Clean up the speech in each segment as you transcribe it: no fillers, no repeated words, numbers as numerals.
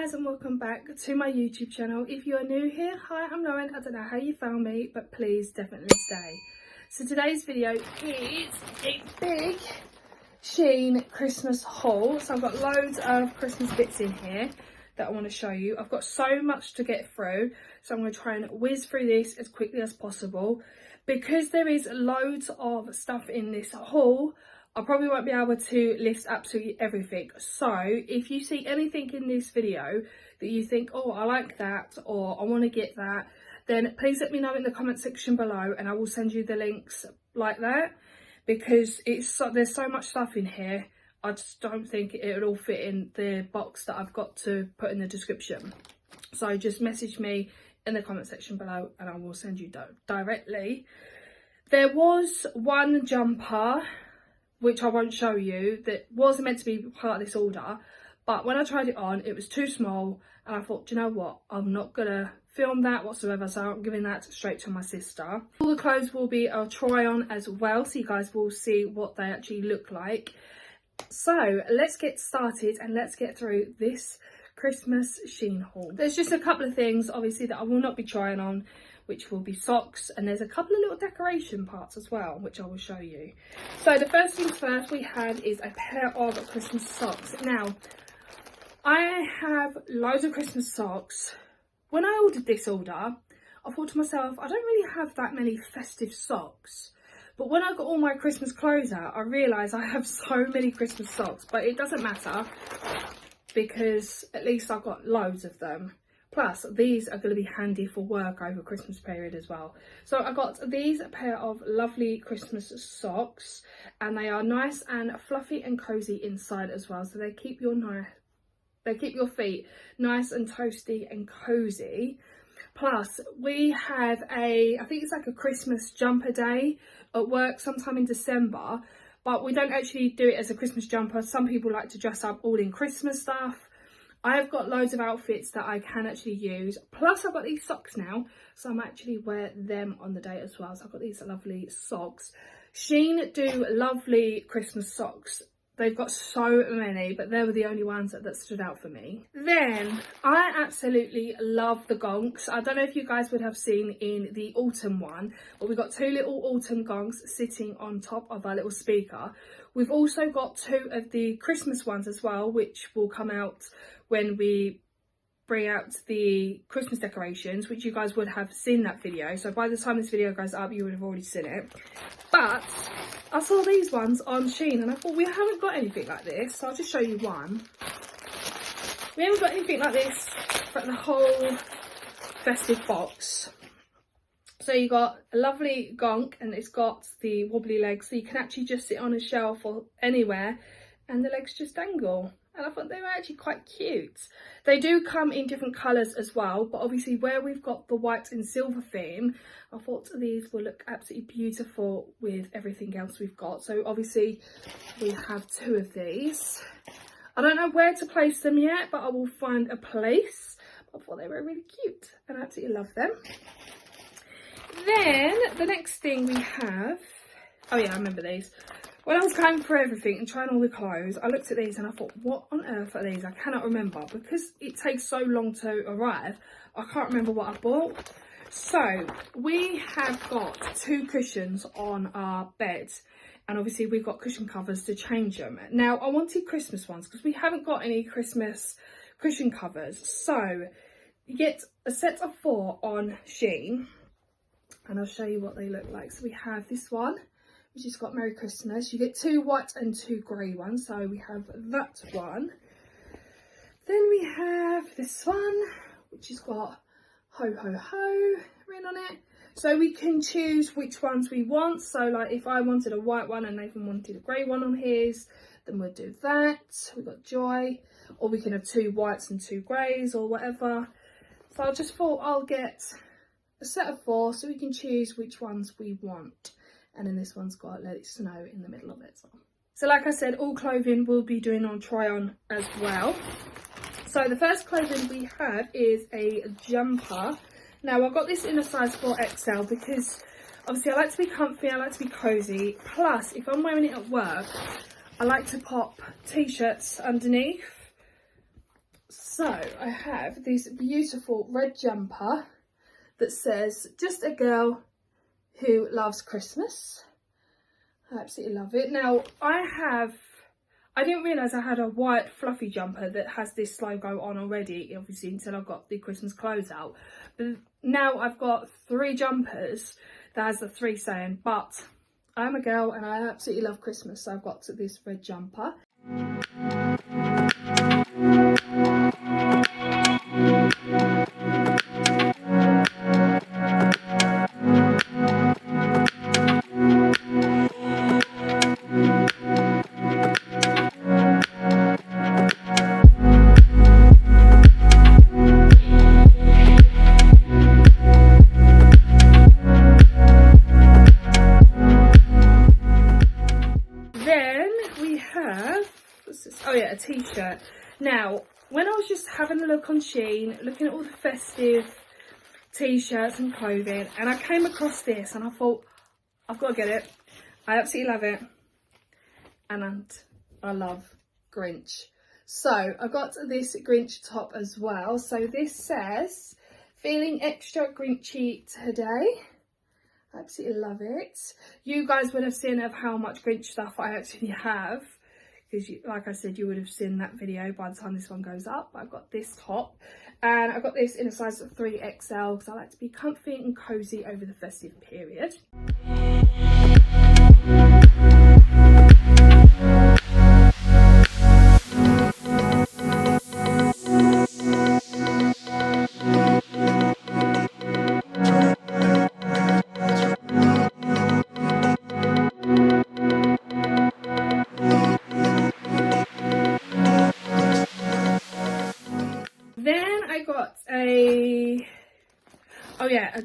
guys, and welcome back to my YouTube channel. If you are new here, hi, I'm Lauren. I don't know how you found me, but please definitely stay. So today's video is a big Shein Christmas haul. So I've got loads of Christmas bits in here that I want to show you. I've got so much to get through, so I'm going to try and whiz through this as quickly as possible. Because there is loads of stuff in this haul, I probably won't be able to list absolutely everything. So if you see anything in this video that you think, oh, I like that, or I want to get that, then please let me know in the comment section below and I will send you the links like that, because there's so much stuff in here. I just don't think it would all fit in the box that I've got to put in the description. So just message me in the comment section below and I will send you directly. There was one jumper which I won't show you, that wasn't meant to be part of this order, but when I tried it on, it was too small and I thought, do you know what, I'm not gonna film that whatsoever, so I'm giving that straight to my sister. All the clothes will be a try on as well, so you guys will see what they actually look like. So let's get started and let's get through this Christmas Shein haul. There's just a couple of things obviously that I will not be trying on, which will be socks, and there's a couple of little decoration parts as well, which I will show you. So the first things first we have is a pair of Christmas socks. Now, I have loads of Christmas socks. When I ordered this order, I thought to myself, I don't really have that many festive socks. But when I got all my Christmas clothes out, I realised I have so many Christmas socks, but it doesn't matter because at least I've got loads of them. Plus, these are going to be handy for work over Christmas period as well. So I got these pair of lovely Christmas socks, and they are nice and fluffy and cozy inside as well. So they keep your feet nice and toasty and cozy. Plus, we have I think it's like a Christmas jumper day at work sometime in December, but we don't actually do it as a Christmas jumper. Some people like to dress up all in Christmas stuff. I've got loads of outfits that I can actually use. Plus I've got these socks now, so I might actually wear them on the day as well. So I've got these lovely socks. Shein do lovely Christmas socks. They've got so many, but they were the only ones that stood out for me. Then I absolutely love the gongs. I don't know if you guys would have seen in the autumn one, but we've got two little autumn gongs sitting on top of our little speaker. We've also got two of the Christmas ones as well, which will come out when we bring out the Christmas decorations, which you guys would have seen that video. So by the time this video goes up, you would have already seen it. But I saw these ones on Shein and I thought, we haven't got anything like this. So I'll just show you one. We haven't got anything like this for the whole festive box. So you got a lovely gonk and it's got the wobbly legs, so you can actually just sit on a shelf or anywhere and the legs just dangle. And I thought they were actually quite cute. They do come in different colours as well, but obviously where we've got the white and silver theme, I thought these will look absolutely beautiful with everything else we've got. So obviously we have two of these. I don't know where to place them yet, but I will find a place. I thought they were really cute and I absolutely love them. Then the next thing we have, oh yeah, I remember these. When I was going through everything and trying all the clothes, I looked at these and I thought, what on earth are these? I cannot remember because it takes so long to arrive. I can't remember what I bought. So we have got two cushions on our bed, and obviously we've got cushion covers to change them. Now I wanted Christmas ones because we haven't got any Christmas cushion covers. So you get a set of 4 on Shein, and I'll show you what they look like. So we have this one, which has got Merry Christmas. You get 2 white and 2 grey ones. So we have that one. Then we have this one, which has got Ho Ho Ho written on it. So we can choose which ones we want. So like if I wanted a white one and Nathan wanted a grey one on his, then we'll do that. We've got Joy. Or we can have 2 whites and 2 greys or whatever. So I just thought I'll get a set of 4 so we can choose which ones we want. And then this one's got Let It Snow in the middle of it. So like I said, all clothing we'll be doing on try on as well. So the first clothing we have is a jumper. Now I got this in a size 4XL because obviously I like to be comfy, I like to be cozy. Plus if I'm wearing it at work, I like to pop t-shirts underneath. So I have this beautiful red jumper that says, "Just a girl who loves Christmas." I absolutely love it. Now I didn't realise I had a white fluffy jumper that has this logo on already, obviously, until I got the Christmas clothes out. But now I've got 3 jumpers that has the 3 saying, but I'm a girl and I absolutely love Christmas, so I've got this red jumper. A t-shirt. Now, when I was just having a look on Shein, looking at all the festive t-shirts and clothing, and I came across this and I thought, I've got to get it. I absolutely love it, and I love Grinch. So I got this Grinch top as well. So this says, "Feeling extra Grinchy today." I absolutely love it. You guys would have seen of how much Grinch stuff I actually have, because like I said, you would have seen that video by the time this one goes up. I've got this top, and I got this in a size of 3XL because I like to be comfy and cozy over the festive period. Then I got a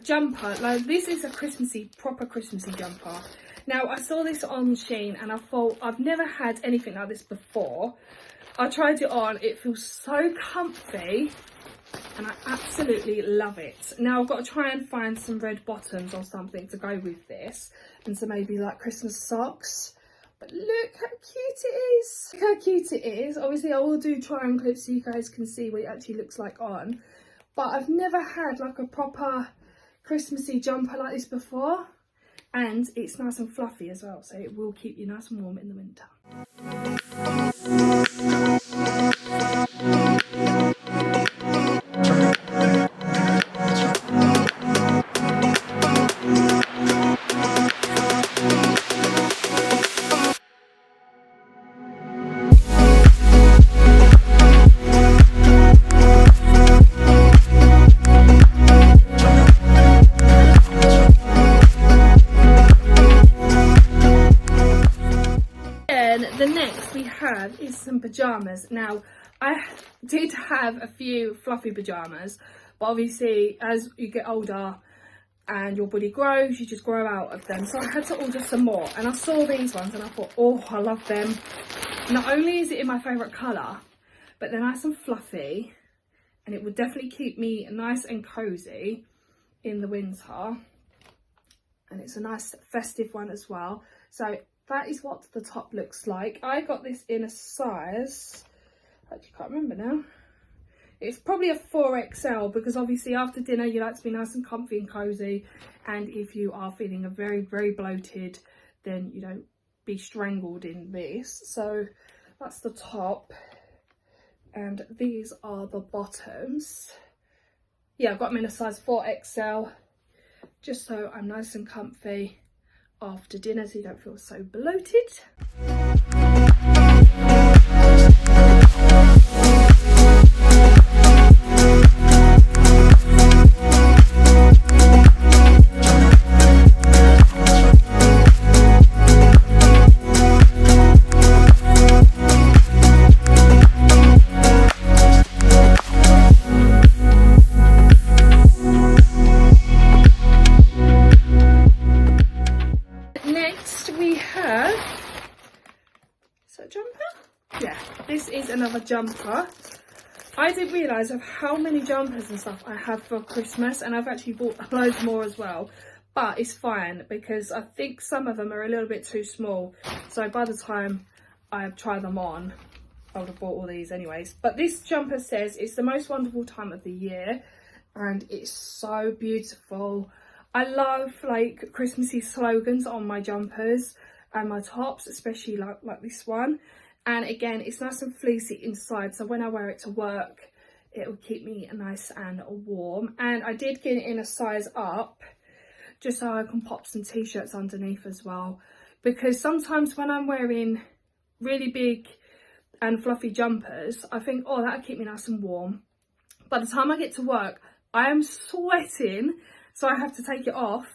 jumper. Like, this is a proper Christmassy jumper. Now, I saw this on Shein and I thought, I've never had anything like this before. I tried it on, it feels so comfy and I absolutely love it. Now I've got to try and find some red bottoms or something to go with this, and some maybe like Christmas socks. But look how cute it is. Look how cute it is. Obviously I will do try on clips so you guys can see what it actually looks like on. But I've never had like a proper Christmassy jumper like this before. And it's nice and fluffy as well, so it will keep you nice and warm in the winter. The next we have is some pyjamas. Now, I did have a few fluffy pyjamas, but obviously as you get older and your body grows, you just grow out of them. So I had to order some more, and I saw these ones and I thought, oh, I love them. Not only is it in my favourite colour, but they're nice and fluffy, and it would definitely keep me nice and cosy in the winter. And it's a nice festive one as well. So that is what the top looks like. I got this in a size, I actually can't remember now. It's probably a 4XL, because obviously after dinner you like to be nice and comfy and cozy, and if you are feeling very, very bloated, then you don't be strangled in this. So that's the top, and these are the bottoms. Yeah, I've got them in a size 4XL, just so I'm nice and comfy after dinner, so you don't feel so bloated. Another jumper. I didn't realise of how many jumpers and stuff I have for Christmas, and I've actually bought loads more as well, but it's fine because I think some of them are a little bit too small, so by the time I try them on I would have bought all these anyways. But this jumper says it's the most wonderful time of the year, and it's so beautiful. I love like Christmassy slogans on my jumpers and my tops, especially like this one. And again, it's nice and fleecy inside, so when I wear it to work, it will keep me nice and warm. And I did get it in a size up, just so I can pop some t-shirts underneath as well, because sometimes when I'm wearing really big and fluffy jumpers, I think, oh, that'll keep me nice and warm. By the time I get to work, I am sweating, so I have to take it off.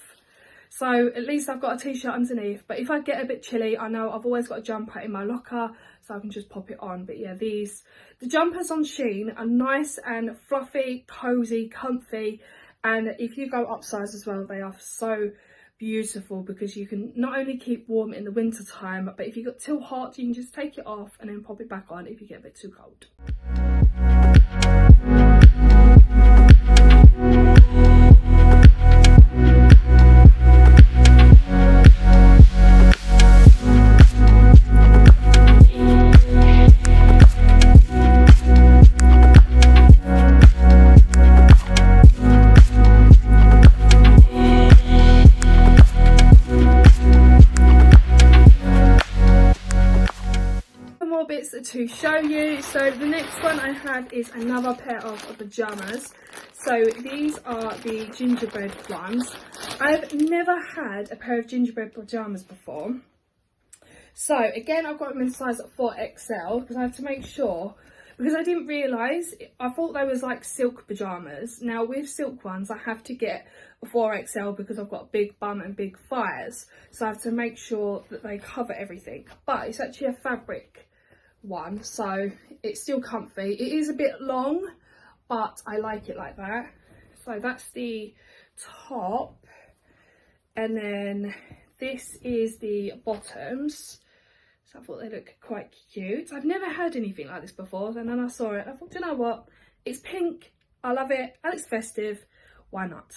So at least I've got a t-shirt underneath. But if I get a bit chilly, I know I've always got a jumper in my locker, so I can just pop it on. But yeah, the jumpers on Shein are nice and fluffy, cozy, comfy. And if you go upsize as well, they are so beautiful, because you can not only keep warm in the winter time, but if you got too hot, you can just take it off and then pop it back on if you get a bit too cold. Bits to show you. So the next one I have is another pair of pajamas. So these are the gingerbread ones. I've never had a pair of gingerbread pajamas before, so again I've got them in size 4XL because I have to make sure, because I didn't realise, I thought they was like silk pajamas. Now with silk ones I have to get a 4XL because I've got a big bum and big thighs, so I have to make sure that they cover everything. But it's actually a fabric one, so it's still comfy. It is a bit long, but I like it like that. So that's the top, and then this is the bottoms. So I thought they look quite cute. I've never had anything like this before, and then I saw it, I thought, you know what, it's pink, I love it, and it's festive, why not?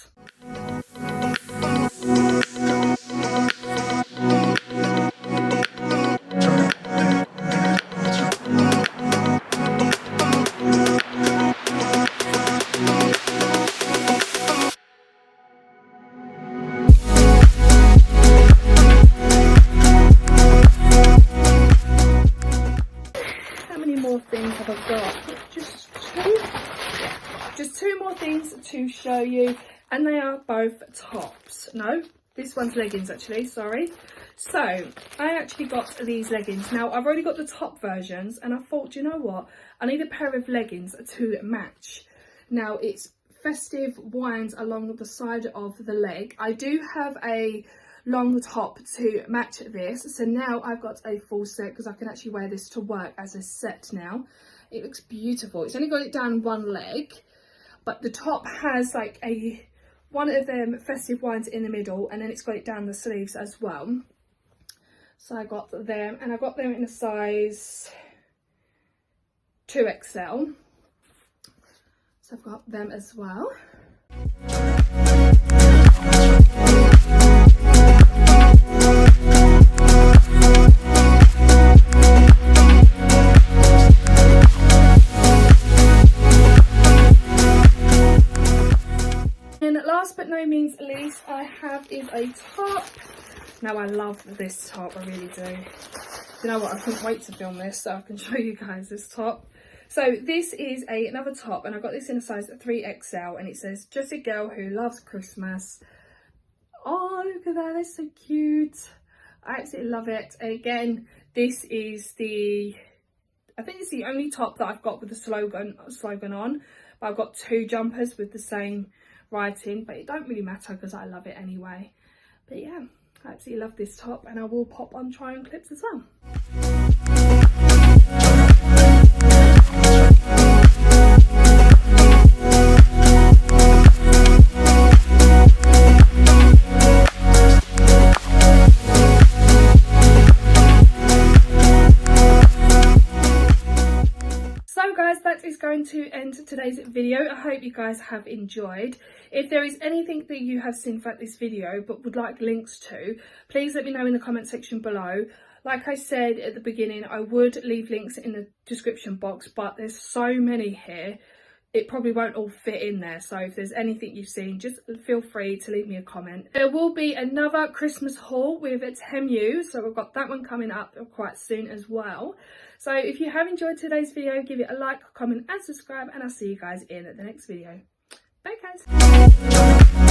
Things have I got? Just two more things to show you, and they are both tops. No, this one's leggings actually, sorry. So I actually got these leggings. Now I've already got the top versions, and I thought, you know what, I need a pair of leggings to match. Now it's festive wines along the side of the leg. I do have a long top to match this, so now I've got a full set because I can actually wear this to work as a set now. It looks beautiful. It's only got it down one leg, but the top has like one of them festive wines in the middle, and then it's got it down the sleeves as well. So I got them, and I got them in a size 2XL. So I've got them as well. Last but no means least, I have is a top. Now I love this top, I really do. You know what, I couldn't wait to film this so I can show you guys this top. So this is another top, and I got this in a size 3XL, and it says, just a girl who loves Christmas. Oh, look at that, that's so cute. I absolutely love it. And again, this is I think it's the only top that I've got with the slogan on, but I've got two jumpers with the same writing, but it don't really matter because I love it anyway. But yeah, I absolutely love this top, and I will pop on try-on clips as well. That is going to end today's video. I hope you guys have enjoyed. If there is anything that you have seen throughout this video but would like links to, please let me know in the comment section below. Like I said at the beginning, I would leave links in the description box, but there's so many here, it probably won't all fit in there. So if there's anything you've seen, just feel free to leave me a comment. There will be another Christmas haul with Temu, so we've got that one coming up quite soon as well. So if you have enjoyed today's video, give it a like, comment and subscribe, and I'll see you guys in the next video. Bye guys.